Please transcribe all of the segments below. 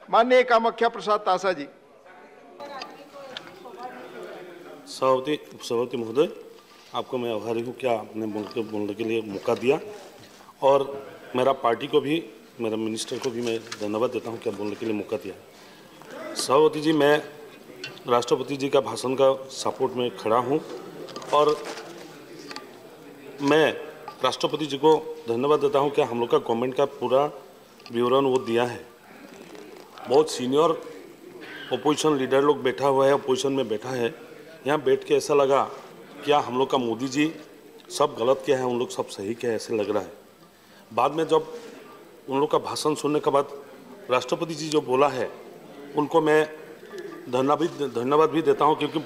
माननीय कामाख्या प्रसाद तासा जी। सभापति महोदय, आपको मैं आभारी हूँ क्या आपने बोलने के लिए मौका दिया, और मेरा पार्टी को भी, मेरा मिनिस्टर को भी मैं धन्यवाद देता हूँ क्या बोलने के लिए मौका दिया। सभापति जी, मैं राष्ट्रपति जी का भाषण का सपोर्ट में खड़ा हूँ और मैं राष्ट्रपति जी को धन्यवाद देता हूँ क्या हम लोग का गवर्नमेंट का पूरा विवरण वो दिया है। बहुत सीनियर ओपोजिशन लीडर लोग बैठा हुआ है, अपोजिशन में बैठा है। यहाँ बैठ के ऐसा लगा क्या हम लोग का मोदी जी सब गलत किया है, उन लोग सब सही किया है, ऐसे लग रहा है। बाद में जब उन लोग का भाषण सुनने के बाद राष्ट्रपति जी जो बोला है उनको मैं धन्यवाद भी देता हूँ, क्योंकि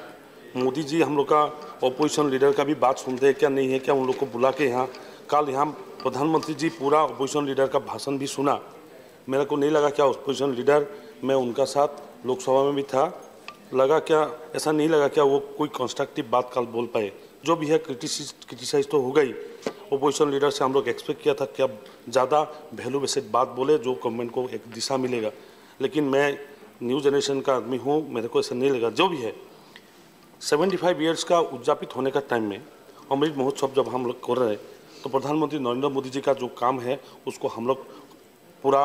मोदी जी हम लोग का ओपोजिशन लीडर का भी बात सुनते हैं क्या, नहीं है क्या, उन लोग को बुला के यहाँ कल यहाँ प्रधानमंत्री जी पूरा ओपोजिशन लीडर का भाषण भी सुना। मेरे को नहीं लगा क्या ओपोजिशन लीडर, मैं उनका साथ लोकसभा में भी था, लगा क्या, ऐसा नहीं लगा क्या वो कोई कंस्ट्रक्टिव बात कल बोल पाए। जो भी है क्रिटिसाइज तो हो गई। ओपोजिशन लीडर से हम लोग एक्सपेक्ट किया था क्या ज़्यादा वैल्यू बेस्ड बात बोले जो गवर्नमेंट को एक दिशा मिलेगा, लेकिन मैं न्यू जनरेशन का आदमी हूँ, मेरे को ऐसा नहीं लगा। जो भी है 75 ईयर्स का उद्यापित होने का टाइम में अमृत महोत्सव जब हम लोग कर रहे हैं तो प्रधानमंत्री नरेंद्र मोदी जी का जो काम है उसको हम लोग पूरा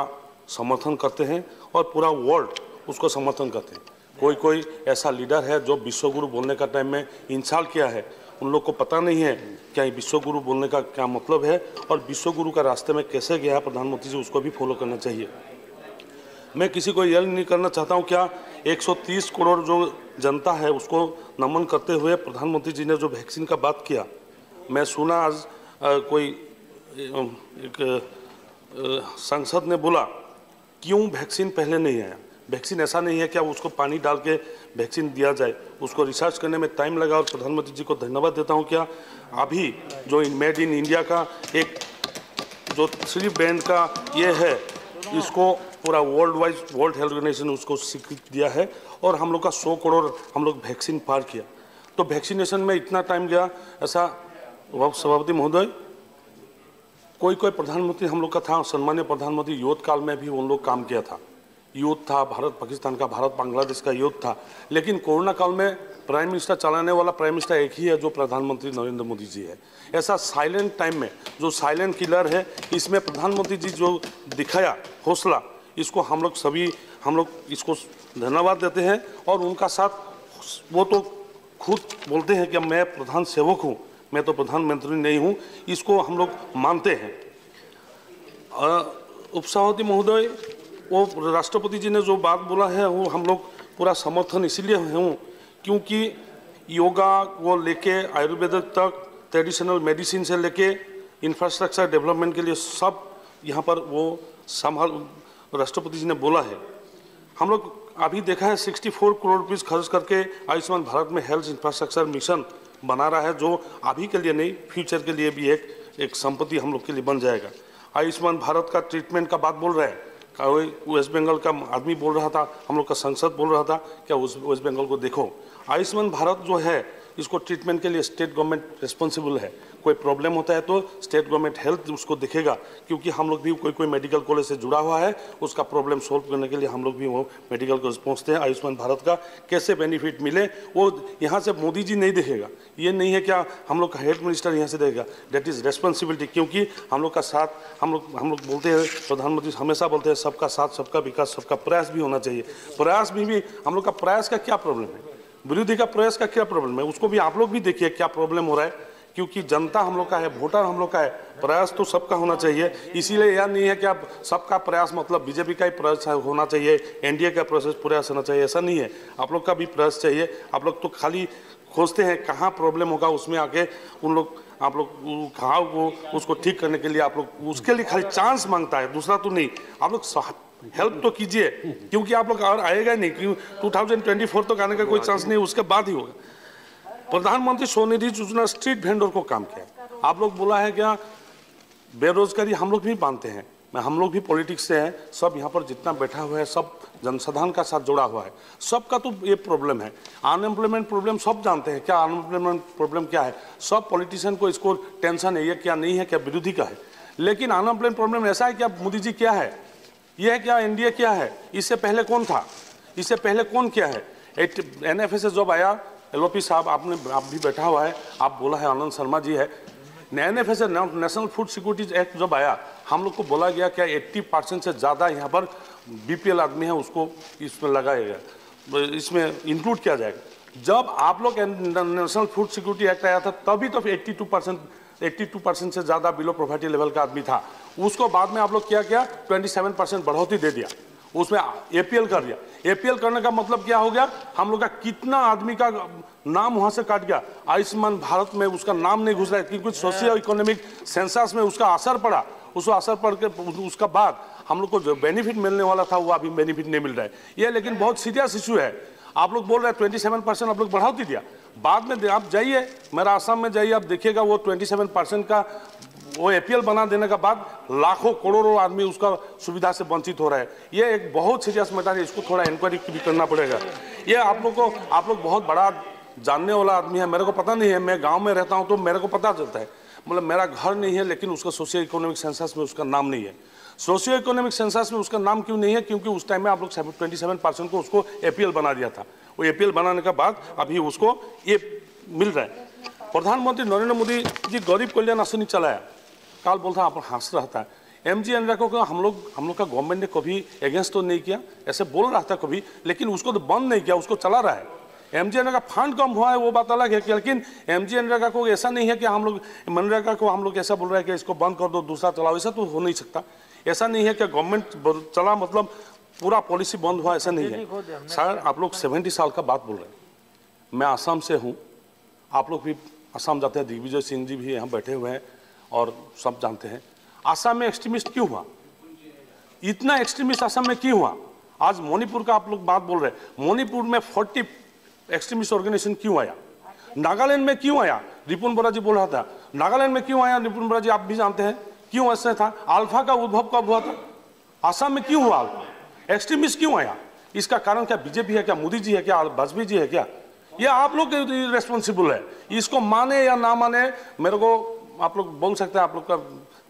समर्थन करते हैं और पूरा वर्ल्ड उसको समर्थन करते हैं। कोई ऐसा लीडर है जो विश्वगुरु बोलने का टाइम में इंसल्ट किया है, उन लोग को पता नहीं है क्या विश्वगुरु बोलने का क्या मतलब है और विश्वगुरु का रास्ते में कैसे गया है प्रधानमंत्री जी, उसको भी फॉलो करना चाहिए। मैं किसी को यह नहीं करना चाहता हूँ क्या 130 करोड़ जो जनता है उसको नमन करते हुए प्रधानमंत्री जी ने जो वैक्सीन का बात किया, मैं सुना आज कोई एक सांसद ने बोला क्यों वैक्सीन पहले नहीं आया। वैक्सीन ऐसा नहीं है क्या उसको पानी डाल के वैक्सीन दिया जाए, उसको रिसर्च करने में टाइम लगा। और प्रधानमंत्री जी को धन्यवाद देता हूँ क्या अभी जो मेड इन इंडिया का एक जो 3 बैंड का ये है इसको पूरा world wise world health organisation उसको स्वीकृति दिया है और हम लोग का 100 करोड़ हम लोग वैक्सीन पार किया। तो वैक्सीनेशन में इतना टाइम गया, ऐसा सभापति महोदय कोई प्रधानमंत्री हम लोग का था, सम्मान्य प्रधानमंत्री युद्ध काल में भी उन लोग काम किया था। युद्ध था भारत पाकिस्तान का, भारत बांग्लादेश का युद्ध था, लेकिन कोरोना काल में प्राइम मिनिस्टर चलाने वाला प्राइम मिनिस्टर एक ही है जो प्रधानमंत्री नरेंद्र मोदी जी है। ऐसा साइलेंट टाइम में जो साइलेंट किलर है, इसमें प्रधानमंत्री जी जो दिखाया हौसला, इसको हम लोग इसको धन्यवाद देते हैं। और उनका साथ वो तो खुद बोलते हैं कि मैं प्रधान सेवक हूँ, मैं तो प्रधानमंत्री नहीं हूँ, इसको हम लोग मानते हैं। उपसभापति महोदय, वो राष्ट्रपति जी ने जो बात बोला है वो हम लोग पूरा समर्थन इसीलिए हूँ क्योंकि योगा को लेके आयुर्वेद तक, ट्रेडिशनल मेडिसिन से लेके इंफ्रास्ट्रक्चर डेवलपमेंट के लिए सब यहाँ पर वो राष्ट्रपति जी ने बोला है। हम लोग अभी देखा है 64 करोड़ रुपीस खर्च करके आयुष्मान भारत में हेल्थ इंफ्रास्ट्रक्चर मिशन बना रहा है, जो अभी के लिए नहीं फ्यूचर के लिए भी एक संपत्ति हम लोग के लिए बन जाएगा। आयुष्मान भारत का ट्रीटमेंट का बात बोल रहे हैं, वेस्ट बंगाल का आदमी बोल रहा था, हम लोग का सांसद बोल रहा था क्या वेस्ट बंगाल को देखो। आयुष्मान भारत जो है इसको ट्रीटमेंट के लिए स्टेट गवर्नमेंट रिस्पॉन्सिबल है। कोई प्रॉब्लम होता है तो स्टेट गवर्नमेंट हेल्थ उसको देखेगा, क्योंकि हम लोग भी कोई मेडिकल कॉलेज से जुड़ा हुआ है, उसका प्रॉब्लम सॉल्व करने के लिए हम लोग भी वो मेडिकल कॉलेज पहुँचते हैं। आयुष्मान भारत का कैसे बेनिफिट मिले वो यहाँ से मोदी जी नहीं देखेगा, ये नहीं है क्या हम लोग का हेल्थ मिनिस्टर यहाँ से देगा, डेट इज़ रेस्पॉन्सिबिलिटी। क्योंकि हम लोग का साथ हम लोग बोलते हैं, प्रधानमंत्री हमेशा बोलते हैं सबका साथ सबका विकास सबका प्रयास भी होना चाहिए। प्रयास भी हम लोग का प्रयास का क्या प्रॉब्लम है, विरोधी का प्रयास का क्या प्रॉब्लम है, उसको भी आप लोग भी देखिए क्या प्रॉब्लम हो रहा है। क्योंकि जनता हम लोग का है, वोटर हम लोग का है, प्रयास तो सबका होना चाहिए। इसीलिए यह नहीं है कि आप सबका प्रयास मतलब बीजेपी का ही प्रयास होना चाहिए, एनडीए का प्रयास होना चाहिए, ऐसा नहीं है। आप लोग का भी प्रयास चाहिए। आप लोग तो खाली खोजते हैं कहाँ प्रॉब्लम होगा, उसमें आके आप लोग घाव को उसको ठीक करने के लिए आप लोग उसके लिए खाली चांस मांगता है, दूसरा तो नहीं। आप लोग हेल्प तो कीजिए, क्योंकि आप लोग और आएगा नहीं, क्यों 2024 तक आने का कोई चांस नहीं, उसके बाद ही होगा। प्रधानमंत्री स्वनिधि योजना स्ट्रीट वेंडर को काम किया। आप लोग बोला है क्या बेरोजगारी, हम लोग भी मानते हैं, हम लोग भी पॉलिटिक्स से हैं, सब यहाँ पर जितना बैठा हुआ है सब जनसाधारण का साथ जुड़ा हुआ है, सबका तो ये प्रॉब्लम है। अनएम्प्लॉयमेंट प्रॉब्लम सब जानते हैं क्या अनएम्प्लॉयमेंट प्रॉब्लम क्या है, सब पॉलिटिशियन को इसको टेंशन है, ये क्या नहीं है क्या विरोधी का है। लेकिन अनएम्प्लॉयमेंट प्रॉब्लम ऐसा है क्या मोदी जी क्या है, ये है क्या, एनडीए क्या है, इससे पहले कौन था, इससे पहले कौन क्या है। एनएफए से जब आया एलओपी साहब, आप भी बैठा हुआ है, आप बोला है, आनंद शर्मा जी है, एनएफए से नेशनल फूड सिक्योरिटी एक्ट जब आया, हम लोग को बोला गया क्या 80% से ज़्यादा यहाँ पर बीपीएल आदमी है उसको इसमें लगाया गया, इसमें इंक्लूड किया जाएगा। जब आप लोग नेशनल फूड सिक्योरिटी एक्ट आया था तभी तो 82% से ज़्यादा बिलो पॉवर्टी लेवल का आदमी था। उसको बाद में आप लोग क्या किया, 27% बढ़ोतरी दे दिया, उसमें एपीएल कर दिया। एपीएल करने का मतलब क्या हो गया, हम लोग का कितना आदमी का नाम वहां से काट गया। आयुष्मान भारत में उसका नाम नहीं घुस रहा है क्योंकि सोशियो इकोनॉमिक सेंसस में उसका असर पड़ा, उसको असर पड़ के उसका बाद हम लोग को जो बेनिफिट मिलने वाला था वो अभी बेनिफिट नहीं मिल रहा है। ये लेकिन बहुत सीरियस इशू है। आप लोग बोल रहे हैं 27% आप लोग बढ़ाती दिया, बाद में आप जाइए मेरा आसाम में जाइए, आप देखिएगा वो 27% का वो एपीएल बना देने के बाद लाखों करोड़ों आदमी उसका सुविधा से वंचित हो रहा है। ये एक बहुत सीरियस मैटर है, इसको थोड़ा इंक्वायरी भी करना पड़ेगा। ये आप लोग बहुत बड़ा जानने वाला आदमी है, मेरे को पता नहीं है, मैं गांव में रहता हूं तो मेरे को पता चलता है, मतलब मेरा घर नहीं है लेकिन उसका सोशियो इकोनॉमिक सेंसस में उसका नाम नहीं है। सोशियो इकोनॉमिक सेंसस में उसका नाम क्यों नहीं है, क्योंकि उस टाइम में आप लोग 27% को उसको एपीएल बना दिया था। वो एपीएल बनाने के बाद अभी उसको ये मिल रहा है। प्रधानमंत्री नरेंद्र मोदी जी गरीब कल्याण राशि चलाया, काल बोलता आप हंस रहता है। एमजी एनरेगा को हम लोग का गवर्नमेंट ने कभी अगेंस्ट तो नहीं किया, ऐसे बोल रहा था कभी, लेकिन उसको तो बंद नहीं किया, उसको चला रहा है। एमजी एनरेगा फंड कम हुआ है वो बात अलग है, लेकिन एमजी एनरेगा को ऐसा नहीं है कि हम लोग मनरेगा को हम लोग ऐसा बोल रहे हैं कि इसको बंद कर दो दूसरा चलाओ, ऐसा तो हो नहीं सकता। ऐसा नहीं है कि गवर्नमेंट चला मतलब पूरा पॉलिसी बंद हुआ, ऐसा नहीं है। सर आप लोग 70 साल का बात बोल रहे हैं, मैं आसाम से हूँ, आप लोग भी आसाम जाते हैं, दिग्विजय सिंह जी भी यहाँ बैठे हुए हैं और सब जानते हैं। आसाम में एक्सट्रीमिस्ट क्यों हुआ, इतना एक्सट्रीमिस्ट आसाम में क्यों हुआ। आज मणिपुर का आप लोग बात बोल रहे हैं, मणिपुर में 40 एक्सट्रीमिस्ट ऑर्गेनाइजेशन क्यों आया, नागालैंड में क्यों आया, रिपुन बोरा जी बोल रहा था, नागालैंड में क्यों आया रिपुन बोरा जी, आप भी जानते हैं क्यों ऐसा था। अल्फा का उद्भव कब हुआ था, आसाम में क्यों हुआ अल्फा, एक्सट्रीमिस्ट क्यों आया, इसका कारण क्या बीजेपी है क्या, मोदी जी है क्या, वाजपेयी जी है क्या, ये आप लोग रेस्पॉन्सिबल है। इसको माने या ना माने मेरे को आप लोग बोल सकते हैं, आप लोग का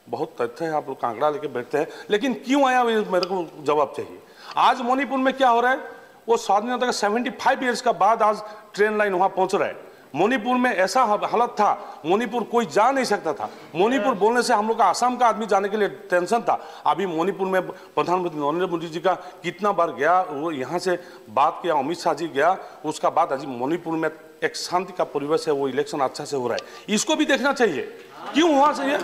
बहुत तथ्य है, आप लोग का आंकड़ा लेके बैठते हैं, लेकिन क्यों आया मेरे को जवाब चाहिए। आज मणिपुर में क्या हो रहा है, वो स्वाधीनता के 75 ईयर्स का बाद आज ट्रेन लाइन वहां पहुंच रहा है। मणिपुर में ऐसा हालत था, मणिपुर कोई जा नहीं सकता था, मणिपुर बोलने से हम लोग का आसाम का आदमी जाने के लिए टेंशन था। अभी मणिपुर में प्रधानमंत्री नरेंद्र मोदी जी का कितना बार गया, वो यहाँ से बात किया, अमित शाह जी गया, उसका बाद आज मणिपुर में एक शांति का परिवेश है, वो इलेक्शन अच्छा से हो रहा है, इसको भी देखना चाहिए क्यों हुआ चाहिए।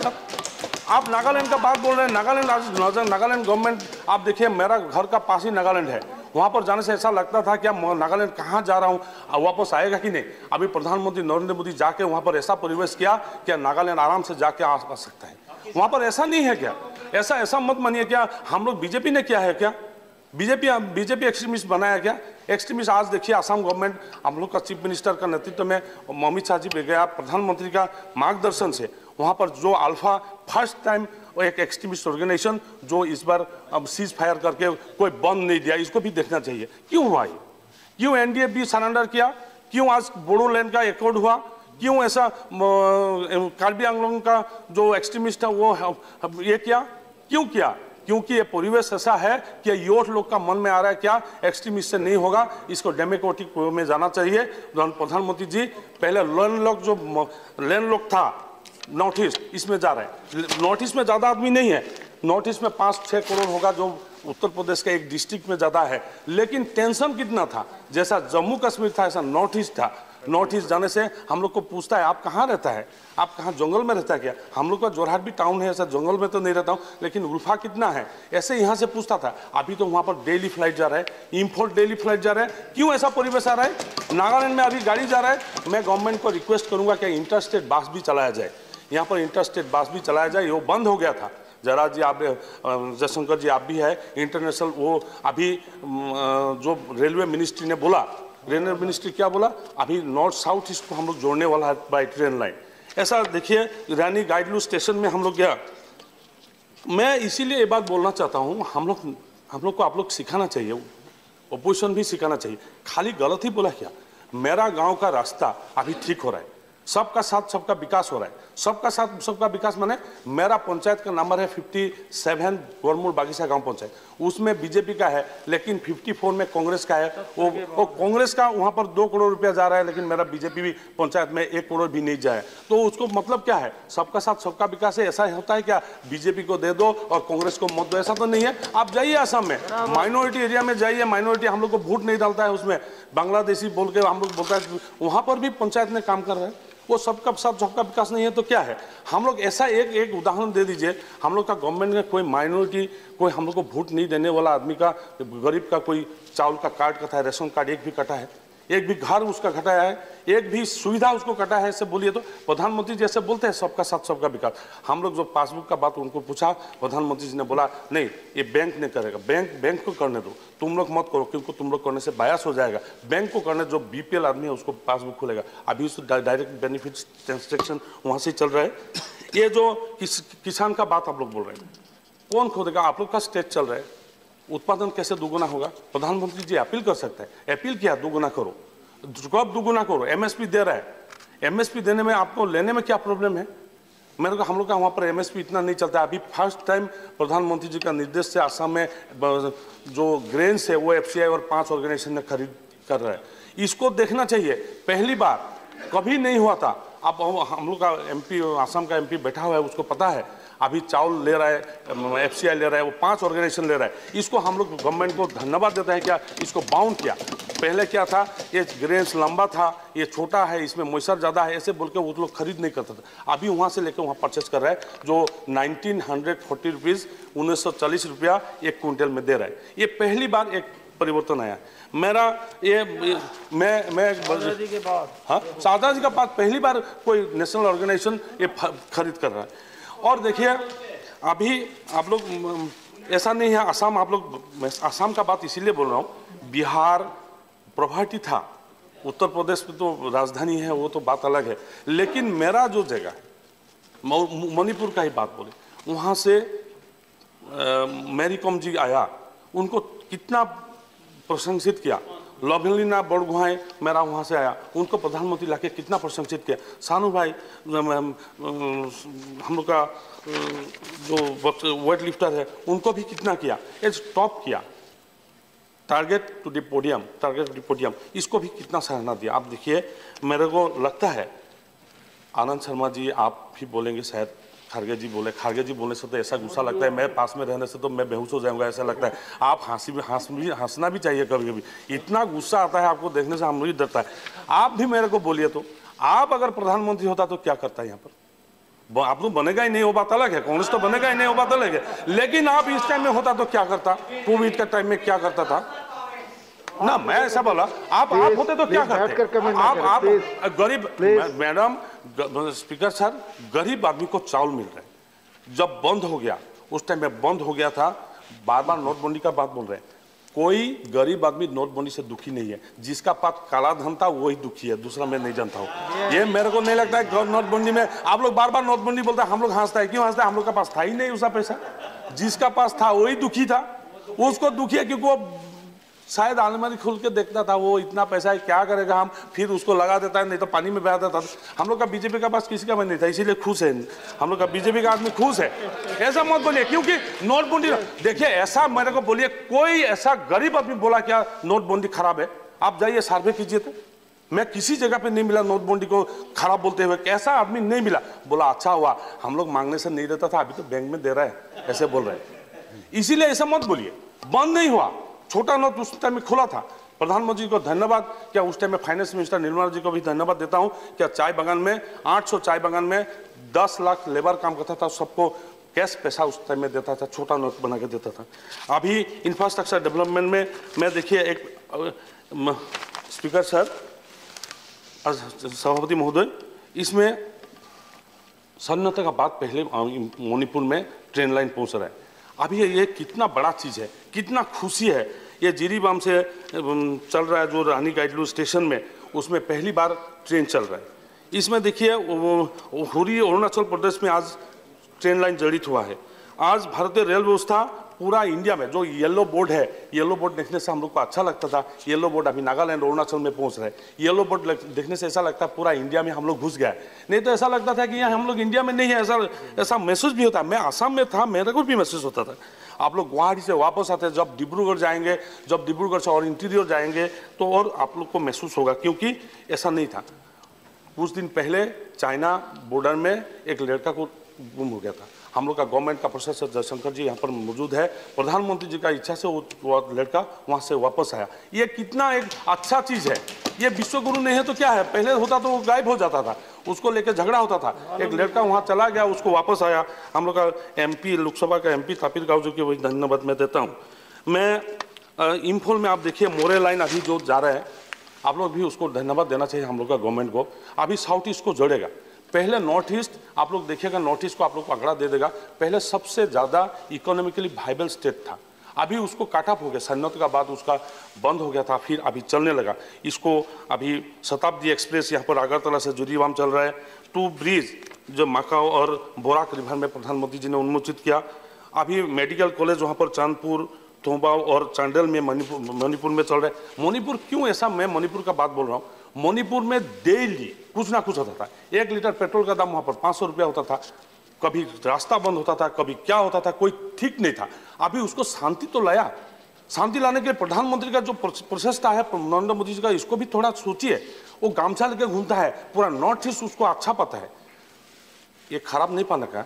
आप नागालैंड का बात बोल रहे हैं, नागालैंड गवर्नमेंट आप देखिए, मेरा घर का पास ही नागालैंड है, वहां पर जाने से ऐसा लगता था क्या नागालैंड कहाँ जा रहा हूँ, वापस आएगा कि नहीं। अभी प्रधानमंत्री नरेंद्र मोदी जाके वहां पर ऐसा परिवेश किया क्या नागालैंड आराम से जाके आ सकता है। वहां पर ऐसा नहीं है क्या, ऐसा मत मानिए क्या हम लोग बीजेपी ने किया है क्या, बीजेपी एक्सट्रीमिस्ट बनाया क्या। एक्सट्रीमिस्ट आज देखिए आसाम गवर्नमेंट हम लोग का चीफ मिनिस्टर का नेतृत्व में अमित शाह जी भी गया, प्रधानमंत्री का मार्गदर्शन से वहाँ पर जो अल्फा फर्स्ट टाइम एक एक्सट्रीमिस्ट ऑर्गेनाइजेशन जो इस बार अब सीज फायर करके कोई बंद नहीं दिया, इसको भी देखना चाहिए क्यों हुआ ये, क्यों एनडीए भी सरेंडर किया, क्यों आज बोडोलैंड का एकॉर्ड हुआ, क्यों ऐसा कार्बी आंगलोंग का जो एक्सट्रीमिस्ट है वो ये किया, क्यों किया, क्योंकि ये परिवेश ऐसा है कि यूथ लोग का मन में आ रहा है क्या एक्सट्रीमिस्ट से नहीं होगा, इसको डेमोक्रेटिक में जाना चाहिए। प्रधानमंत्री जी पहले लैंडलॉक था नॉर्थ ईस्ट, इसमें जा रहा है, नॉर्थ ईस्ट में ज़्यादा आदमी नहीं है, नॉर्थ ईस्ट में 5-6 करोड़ होगा जो उत्तर प्रदेश के एक डिस्ट्रिक्ट में ज़्यादा है, लेकिन टेंशन कितना था, जैसा जम्मू कश्मीर था ऐसा नॉर्थ ईस्ट था। नॉर्थ ईस्ट जाने से हम लोग को पूछता है आप कहाँ रहता है, आप कहाँ जंगल में रहता है क्या, हम लोग का जोरहाट भी टाउन है, ऐसा जंगल में तो नहीं रहता हूँ, लेकिन उल्फा कितना है ऐसे यहाँ से पूछता था। अभी तो वहाँ पर डेली फ्लाइट जा रहा है, इम्पोर्ट डेली फ्लाइट जा रहा है, क्यों ऐसा परिवेश आ रहा है। नागालैंड में अभी गाड़ी जा रहा है, मैं गवर्नमेंट को रिक्वेस्ट करूँगा कि इंटरस्टेट बस भी चलाया जाए, यहाँ पर इंटरस्टेट बस भी चलाया जाए, वो बंद हो गया था। जरा जी आप जयशंकर जी आप भी है इंटरनेशनल, वो अभी जो रेलवे मिनिस्ट्री ने बोला, रेलवे मिनिस्ट्री क्या बोला, अभी नॉर्थ साउथ ईस्ट को हम लोग जोड़ने वाला है बाई ट्रेन लाइन। ऐसा देखिए रानी गाइडलू स्टेशन में हम लोग गया। मैं इसीलिए ये बात बोलना चाहता हूँ, हम लोग को आप लोग सिखाना चाहिए, अपोजिशन भी सिखाना चाहिए। खाली गलत ही बोला क्या, मेरा गांव का रास्ता अभी ठीक हो रहा है, सबका साथ सबका विकास हो रहा है। सबका साथ सबका विकास माने मेरा पंचायत का नंबर है 57 गोरमुल बागीचा गांव पंचायत, उसमें बीजेपी का है, लेकिन 54 में कांग्रेस का है। वो कांग्रेस का वहां पर 2 करोड़ रुपया जा रहा है, लेकिन मेरा बीजेपी भी पंचायत में 1 करोड़ भी नहीं जाए। तो उसको मतलब क्या है? सबका साथ सबका विकास है। ऐसा होता है क्या बीजेपी को दे दो और कांग्रेस को मत दो? ऐसा तो नहीं है। आप जाइए असम में, माइनॉरिटी एरिया में जाइए, माइनॉरिटी हम लोग को वोट नहीं डालता है, उसमें बांग्लादेशी बोल के हम लोग बोलता है, वहां पर भी पंचायत में काम कर रहे हैं। वो सबका साथ सबका विकास नहीं है तो क्या है? हम लोग ऐसा एक उदाहरण दे दीजिए, हम लोग का गवर्नमेंट में कोई माइनॉरिटी, कोई हम लोग को वोट नहीं देने वाला आदमी का, गरीब का कोई चावल का कार्ड कटा है, राशन कार्ड एक भी कटा है, एक भी घर उसका घटाया है, एक भी सुविधा उसको कटा है? ऐसे बोलिए तो प्रधानमंत्री जैसे बोलते हैं सबका साथ सबका विकास। हम लोग जो पासबुक का बात उनको पूछा, प्रधानमंत्री जी ने बोला नहीं ये बैंक नहीं करेगा, बैंक को करने दो, तुम लोग मत करो, क्योंकि तुम लोग करने से बायस हो जाएगा। बैंक को करने, जो बीपीएल आदमी है उसको पासबुक खुलेगा। अभी उसको डायरेक्ट बेनिफिट ट्रांजेक्शन वहाँ से चल रहा है। ये जो किसान का बात आप लोग बोल रहे हैं, कौन खोदेगा? आप लोग का स्टेज चल रहा है, उत्पादन कैसे दोगुना होगा? प्रधानमंत्री जी अपील कर सकते हैं, अपील किया दोगुना करो, कब दोगुना करो? एमएसपी दे रहा है, एमएसपी देने में आपको लेने में क्या प्रॉब्लम है? मेरे को हम लोग का वहाँ पर एमएसपी इतना नहीं चलता है। अभी फर्स्ट टाइम प्रधानमंत्री जी का निर्देश से असम में जो ग्रेन्स है वो एफसीआई और 5 ऑर्गेनाइजेशन ने खरीद कर रहा है। इसको देखना चाहिए, पहली बार, कभी नहीं हुआ था। अब हम लोग का एमपी, असम का एमपी बैठा हुआ है, उसको पता है अभी चावल ले रहा है, एफसीआई ले रहा है, वो 5 ऑर्गेनाइजेशन ले रहा है। इसको हम लोग गवर्नमेंट को धन्यवाद देते हैं क्या इसको बाउंड किया। पहले क्या था, ये ग्रेन्स लंबा था, ये छोटा है, इसमें मॉइस्चर ज़्यादा है, ऐसे बोल के वो लोग खरीद नहीं करते थे। अभी वहाँ से लेकर वहाँ परचेस कर रहा है, जो 1940 रुपीज़ 1940 रुपया 1 क्विंटल में दे रहा है। ये पहली बार एक परिवर्तन आया। मेरा मैं शारदा जी के पास, हाँ, शारदा जी के पास पहली बार कोई नेशनल ऑर्गेनाइजेशन ये खरीद कर रहा है। और देखिए अभी आप लोग, ऐसा नहीं है असम, आप लोग, मैं असम का बात इसीलिए बोल रहा हूँ, बिहार प्रॉपर्टी था, उत्तर प्रदेश में तो राजधानी है, वो तो बात अलग है। लेकिन मेरा जो जगह है, मणिपुर का ही बात बोले, वहाँ से मैरी कॉम जी आया, उनको कितना प्रशंसित किया। लवलीना बड़गुहाई मेरा वहाँ से आया, उनको प्रधानमंत्री लाके कितना प्रशंसित किया। सानू भाई हम लोग का जो वेट लिफ्टर है, उनको भी कितना किया, एज टॉप किया। टारगेट टू द पोडियम, इसको भी कितना सराहना दिया। आप देखिए, मेरे को लगता है आनंद शर्मा जी, आप भी बोलेंगे शायद, खारगे जी बोलने से तो ऐसा गुस्सा लगता है, मैं पास में रहने से तो मैं बेहोश हो जाऊंगा ऐसा लगता है। आप हंसना भी चाहिए कभी कभी, इतना गुस्सा आता है आपको देखने से, हम भी डरता है। आप भी मेरे को बोलिए तो, आप अगर प्रधानमंत्री होता तो क्या करता है यहाँ पर? आप तो बनेगा ही नहीं, वो बात अलग है, कांग्रेस तो बनेगा ही नहीं, वो बात अलग है। लेकिन आप इस टाइम में होता तो क्या करता? कोविड के टाइम में क्या करता था ना? मैं ऐसा बोला, आप होते तो क्या करते? आप गरीब, मैडम स्पीकर सर, गरीब आदमी को चावल मिल रहा है। जब बंद हो गया, उस टाइम में बंद हो गया था, बार बार नोटबंदी का बात बोल रहे हैं। कोई गरीब आदमी नोटबंदी से दुखी नहीं है, जिसका पास काला धन था वही दुखी है, दूसरा मैं नहीं जानता हूँ। ये मेरे को नहीं लगता है नोटबंदी में, आप लोग बार बार नोटबंदी बोलते हैं, हम लोग हंसता है, क्यों हंसता है? हम लोग का पास था ही नहीं उसका पैसा, जिसका पास था वही दुखी था। उसको दुखी है क्योंकि वो शायद अलमारी खोल के देखता था, वो इतना पैसा है क्या करेगा, हम फिर उसको लगा देता है, नहीं तो पानी में बहा देता था। हम लोग का बीजेपी का पास किसी का नहीं था, इसीलिए खुश है, हम लोग का बीजेपी का आदमी खुश है। ऐसा मत बोलिए, क्योंकि नोटबंदी, देखिए ऐसा मेरे को बोलिए, कोई ऐसा गरीब आदमी बोला क्या नोटबंदी खराब है? आप जाइए सर्वे कीजिए तो, मैं किसी जगह पे नहीं मिला नोटबंदी को खराब बोलते हुए, कैसा आदमी नहीं मिला। बोला अच्छा हुआ, हम लोग मांगने से नहीं देता था, अभी तो बैंक में दे रहा है, ऐसे बोल रहे हैं। इसीलिए ऐसा मत बोलिए, बंद नहीं हुआ, छोटा नोट उस टाइम में खुला था। प्रधानमंत्री को धन्यवाद, क्या उस टाइम में फाइनेंस मिनिस्टर निर्मला जी को भी धन्यवाद देता हूं। क्या चाय बागान में 800 चाय बागान में 10 लाख लेबर काम करता था, सबको कैश पैसा उस टाइम में देता था, छोटा नोट बना के देता था। अभी इंफ्रास्ट्रक्चर डेवलपमेंट में मैं देखिए, एक स्पीकर सर, सभापति महोदय, इसमें सन्नता का बात, पहले मणिपुर में ट्रेन लाइन पहुंच रहा है। अभी ये कितना बड़ा चीज़ है, कितना खुशी है। ये जिरीबाम से चल रहा है जो रानी गाइडलू स्टेशन में, उसमें पहली बार ट्रेन चल रहा है। इसमें देखिए हुरी अरुणाचल प्रदेश में आज ट्रेन लाइन जड़ित हुआ है। आज भारतीय रेल व्यवस्था पूरा इंडिया में जो येलो बोर्ड है, येलो बोर्ड देखने से हम लोग को अच्छा लगता था। येलो बोर्ड अभी नागालैंड अरुणाचल में पहुंच रहे हैं। येलो बोर्ड देखने से ऐसा लगता है पूरा इंडिया में हम लोग घुस गए, नहीं तो ऐसा लगता था कि यहाँ हम लोग इंडिया में नहीं है, ऐसा महसूस भी होता। मैं आसाम में था, मेरे को भी महसूस होता था। आप लोग गुवाहाटी से वापस आते हैं, जब डिब्रूगढ़ जाएंगे, जब डिब्रूगढ़ से और इंटीरियर जाएंगे तो और आप लोग को महसूस होगा, क्योंकि ऐसा नहीं था। कुछ दिन पहले चाइना बॉर्डर में एक लड़का को गुम हो गया था। हम लोग का गवर्नमेंट का प्रोफेसर जयशंकर जी यहाँ पर मौजूद है, प्रधानमंत्री जी का इच्छा से वो लड़का वहाँ से वापस आया। ये कितना एक अच्छा चीज़ है। ये विश्व गुरु नहीं है तो क्या है, पहले होता तो वो गायब हो जाता था, उसको लेकर झगड़ा होता था। एक लड़का वहाँ चला गया, उसको वापस आया। हम लोग का MP लोकसभा का MP तापिर गाँव जो कि वही धन्यवाद मैं देता हूँ। मैं इम्फॉल में आप देखिए मोरे लाइन अभी जो जा रहा है, आप लोग भी उसको धन्यवाद देना चाहिए हम लोग का गवर्नमेंट को। अभी साउथ ईस्ट को जोड़ेगा। पहले नॉर्थ ईस्ट आप लोग देखिएगा, नॉर्थ ईस्ट को आप लोग को आंकड़ा दे देगा, पहले सबसे ज़्यादा इकोनॉमिकली वाइबल स्टेट था। अभी उसको काट ऑफ हो गया, सन्नत का बाद उसका बंद हो गया था, फिर अभी चलने लगा। इसको अभी शताब्दी एक्सप्रेस यहाँ पर अगरतला से जुरीवाम चल रहा है। 2 ब्रिज जो माकाओ और बोराक रिवर में प्रधानमंत्री जी ने उन्मोचित किया। अभी मेडिकल कॉलेज वहाँ पर चांदपुर, थोंबाव और चांडेल में मणिपुर में चल रहा है। मणिपुर क्यों ऐसा, मैं मणिपुर का बात बोल रहा हूँ। मणिपुर में डेली कुछ ना कुछ होता था। 1 लीटर पेट्रोल का दाम वहाँ पर 500 रुपया होता था, कभी रास्ता बंद होता था, कभी क्या होता था, कोई ठीक नहीं था। अभी उसको शांति तो लाया। शांति लाने के लिए प्रधानमंत्री का जो प्रचेष्टा है नरेंद्र मोदी जी का, इसको भी थोड़ा सोचिए। वो गामछा लेकर घूमता है, पूरा नॉर्थ ईस्ट उसको अच्छा पता है। ये खराब नहीं पाने का।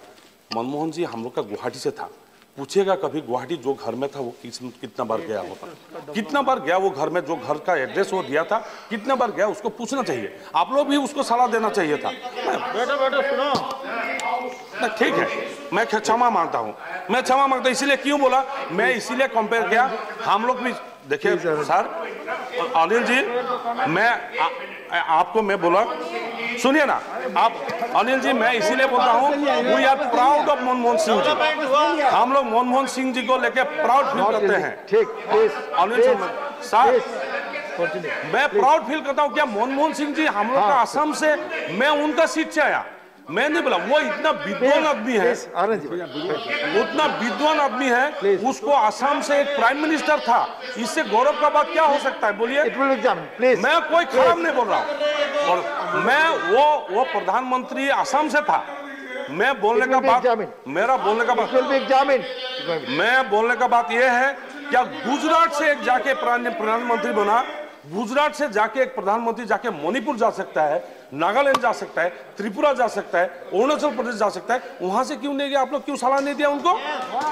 मनमोहन जी हम लोग का गुवाहाटी से था, पूछेगा कभी गुवाहाटी जो घर में था वो कितना बार गया होता, कितना बार गया वो घर में, जो घर का एड्रेस वो दिया था कितना बार गया, उसको पूछना चाहिए। आप लोग भी उसको सलाह देना चाहिए था। बेटा सुनो, ठीक है, मैं क्षमा मांगता हूँ, मैं क्षमा मांगता हूँ। इसीलिए क्यों बोला, मैं इसीलिए कंपेयर किया। हम लोग भी देखिए सर, अनिल जी, मैं आपको मैं बोला, सुनिए ना आप अनिल जी, मैं इसीलिए बोलता हूँ we are proud of Manmohan Singh ji. हम लोग मनमोहन सिंह जी को लेके प्राउड फील करते हैं। ठीक, अनिल सर, मैं प्राउड फील करता हूँ। क्या मनमोहन सिंह जी हम लोग का असम से, मैं उनका सीट से आया, मैं नहीं बोला। वो इतना विद्वान आदमी है, उतना विद्वान आदमी है, उसको असम से एक प्राइम मिनिस्टर था। इससे गौरव का बात क्या हो सकता है, बोलिए। मैं कोई खराब नहीं बोल रहा हूँ, और मैं वो प्रधानमंत्री असम से था। मैं बोलने का बात, मेरा बोलने का बात, मैं बोलने का बात यह है, क्या गुजरात से एक जाके प्रधानमंत्री बना, गुजरात से जाके एक प्रधानमंत्री जाके मणिपुर जा सकता है, नागालैंड जा सकता है, त्रिपुरा जा सकता है, अरुणाचल प्रदेश जा सकता है, वहां से क्यों नहीं गया? आप लोग क्यों सलाह नहीं दिया उनको?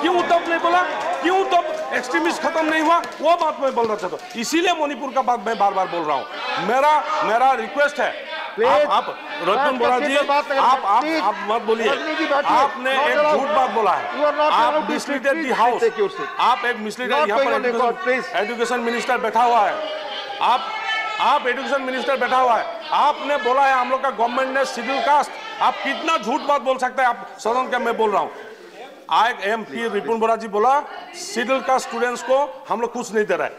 क्यों तब नहीं बोला? क्यों तब एक्सट्रीमिस्ट खत्म नहीं हुआ? वो बात मैं बोलना चाहता हूँ। इसीलिए मणिपुर का बात मैं बार बार बोल रहा हूँ। मेरा रिक्वेस्ट है, आप रतन बोरा जी, आप मत बोलिए। आपने एक झूठ बात बोला है, आप मिसलीडेड दी हाउस, आप एक मिसलीडेड। यहाँ पर एजुकेशन मिनिस्टर बैठा हुआ है, आप एजुकेशन मिनिस्टर बैठा हुआ है, आपने बोला है हम लोग का गवर्नमेंट ने शेड्यूल कास्ट। आप कितना झूठ बात बोल सकते हैं? आप सदन का मैं बोल रहा हूँ, MP रिपुन बोरा जी बोला शेड्यूल कास्ट स्टूडेंट्स को हम लोग कुछ नहीं दे रहा है।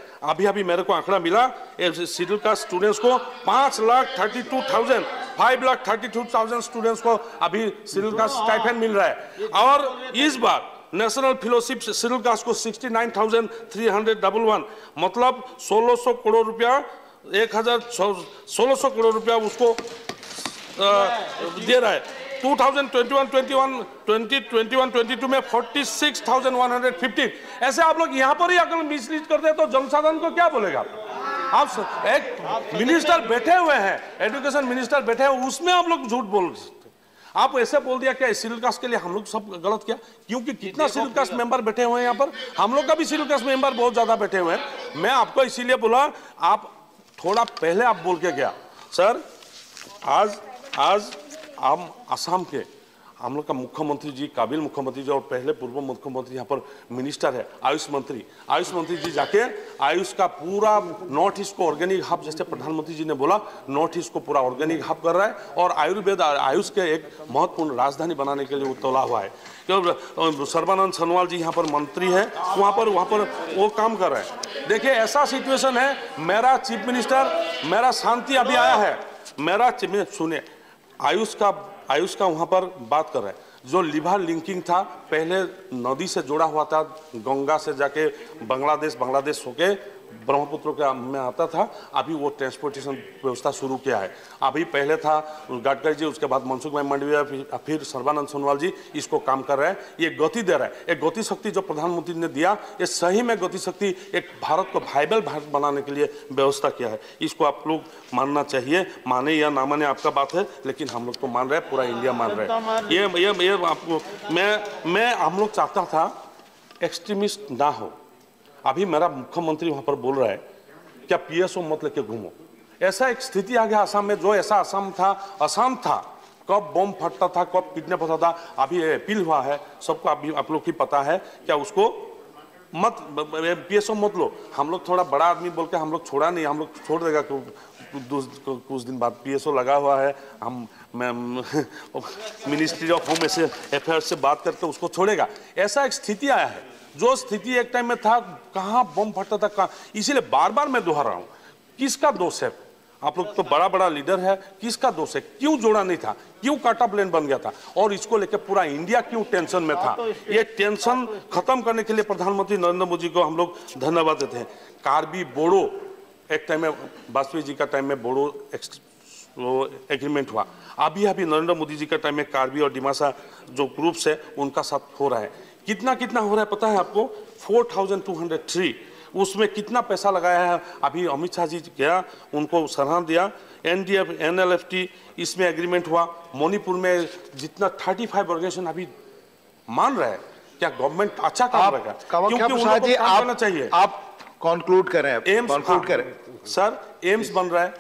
अभी मेरे को आंकड़ा मिला, शेड्यूल कास्ट स्टूडेंट्स को 5,32,000 5,32,000 स्टूडेंट्स को अभी शेड्यूल कास्ट स्टाइपेंड मिल रहा है। और इस बार नेशनल फेलोशिप शेड्यूल कास्ट को 69,311, मतलब 1,600 करोड़ रुपया, 1,600 करोड़ रुपया उसको दे रहा है। 2021-22 में 46,115। ऐसे आप लोग यहाँ पर ही अगर मिसलीड करते हैं तो जनसाधारण को क्या बोलेगा? आप एक मिनिस्टर बैठे हुए हैं, एजुकेशन मिनिस्टर बैठे हुए, उसमें आप लोग झूठ बोल सकते। आप ऐसे बोल दिया क्या शेड्यूल कास्ट के लिए हम लोग सब गलत किया? क्योंकि कितना शेड्यूल कास्ट मेंबर बैठे हुए हैं यहाँ पर, हम लोग का भी शेड्यूल कास्ट मेंबर बहुत ज्यादा बैठे हुए हैं। मैं आपको इसीलिए बोला, आप थोड़ा पहले आप बोल के गया सर। आज हम असम के हम लोग का मुख्यमंत्री जी, काबिल मुख्यमंत्री जी, और पहले पूर्व मुख्यमंत्री यहाँ पर मिनिस्टर है आयुष मंत्री जी जाके आयुष का पूरा नॉर्थ ईस्ट को ऑर्गेनिक हब, जैसे प्रधानमंत्री जी ने बोला, नॉर्थ ईस्ट को पूरा ऑर्गेनिक हब कर रहा है, और आयुर्वेद आयुष के एक महत्वपूर्ण राजधानी बनाने के लिए वो तोला हुआ है। क्योंकि सर्बानंद सोनोवाल जी यहाँ पर मंत्री है, वहाँ पर वो काम कर रहे हैं। देखिए ऐसा सिचुएशन है, मेरा चीफ मिनिस्टर, मेरा शांति अभी आया है, मेरा सुनिए, आयुष का वहाँ पर बात कर रहे हैं। जो लिवर लिंकिंग था, पहले नदी से जुड़ा हुआ था, गंगा से जाके बांग्लादेश होके ब्रह्मपुत्र के में आता था। अभी वो ट्रांसपोर्टेशन व्यवस्था शुरू किया है। अभी पहले था गडकरी जी, उसके बाद मनसुख भाई मांडविया, फिर सर्बानंद सोनोवाल जी इसको काम कर रहे हैं। ये गति दे रहा है। एक गति शक्ति जो प्रधानमंत्री ने दिया, ये सही में गति शक्ति एक भारत को वायबल भारत बनाने के लिए व्यवस्था किया है। इसको आप लोग मानना चाहिए, माने या ना माने आपका बात है, लेकिन हम लोग तो मान रहे हैं, पूरा इंडिया मान रहे हैं। ये आपको मैं हम लोग चाहता था एक्सट्रीमिस्ट ना हो। अभी मेरा मुख्यमंत्री वहां पर बोल रहा है क्या पीएसओ मत लेके घूमो। ऐसा एक स्थिति आ गया असम में, जो ऐसा असम था, कब बम फटता था, कब किडनैप होता था। अभी अपील हुआ है सबको, अभी आप लोग की पता है क्या, उसको मत पीएसओ मत लो। हम लोग थोड़ा बड़ा आदमी बोल के हम लोग छोड़ा नहीं, हम लोग छोड़ देगा कुछ दिन बाद। पीएसओ लगा हुआ है, हम मिनिस्ट्री ऑफ होम अफेयर्स से बात करके उसको छोड़ेगा। ऐसा एक स्थिति आया है, जो स्थिति एक टाइम में था, कहाँ बम फटता था कहाँ। इसीलिए बार बार मैं दोहरा रहा हूँ, किसका दोष है? आप लोग तो बड़ा लिडर है, किसका दोष है? क्यों जोड़ा नहीं था? क्यों काटा प्लेन बन गया था? और इसको लेकर पूरा इंडिया क्यों टेंशन में था? ये टेंशन खत्म करने के लिए प्रधानमंत्री नरेंद्र मोदी को हम लोग धन्यवाद देते हैं। कार्बी बोडो एक टाइम में, वाजपेयी जी का टाइम में बोडो एग्रीमेंट हुआ। अभी नरेंद्र मोदी जी का टाइम में कार्बी और डिमासा जो ग्रुप्स है उनका साथ हो रहा है। कितना हो रहा है पता है आपको? 4203। उसमें कितना पैसा लगाया है? अभी अमित शाह जी गया, उनको सराहना दिया। एनडीएफ NLFT इसमें एग्रीमेंट हुआ। मणिपुर में जितना 35 ऑर्गेनाइजेशन अभी मान रहे हैं, क्या गवर्नमेंट अच्छा काम करेगा? कामाख्या प्रसाद जी, आप कंक्लूड करें, एम्स कंक्लूड करें सर। एम्स बन रहा है।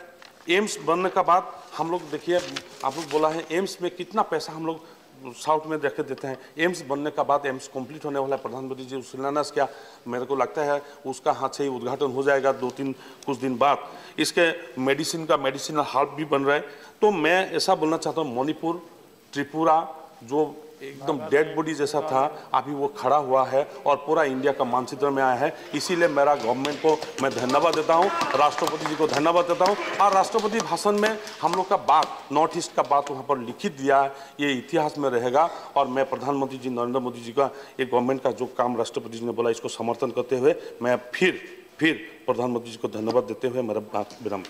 एम्स बनने का बाद हम लोग देखिए, आप लोग बोला है एम्स में कितना पैसा हम लोग साउथ में रख देते हैं। एम्स बनने का बाद एम्स कंप्लीट होने वाला है। प्रधानमंत्री जी शिलान्यास किया, मेरे को लगता है उसका हाथ से ही उद्घाटन हो जाएगा कुछ दिन बाद। इसके मेडिसिनल हब भी बन रहा है। तो मैं ऐसा बोलना चाहता हूँ, मणिपुर, त्रिपुरा जो एकदम डेड बॉडी जैसा था, अभी वो खड़ा हुआ है और पूरा इंडिया का मानचित्र में आया है। इसीलिए मेरा गवर्नमेंट को मैं धन्यवाद देता हूँ, राष्ट्रपति जी को धन्यवाद देता हूँ। और राष्ट्रपति भाषण में हम लोग का बात, नॉर्थ ईस्ट का बात वहाँ पर लिखित दिया है, ये इतिहास में रहेगा। और मैं प्रधानमंत्री जी नरेंद्र मोदी जी का, ये गवर्नमेंट का जो काम राष्ट्रपति जी ने बोला, इसको समर्थन करते हुए मैं फिर प्रधानमंत्री जी को धन्यवाद देते हुए मेरा बात विराम।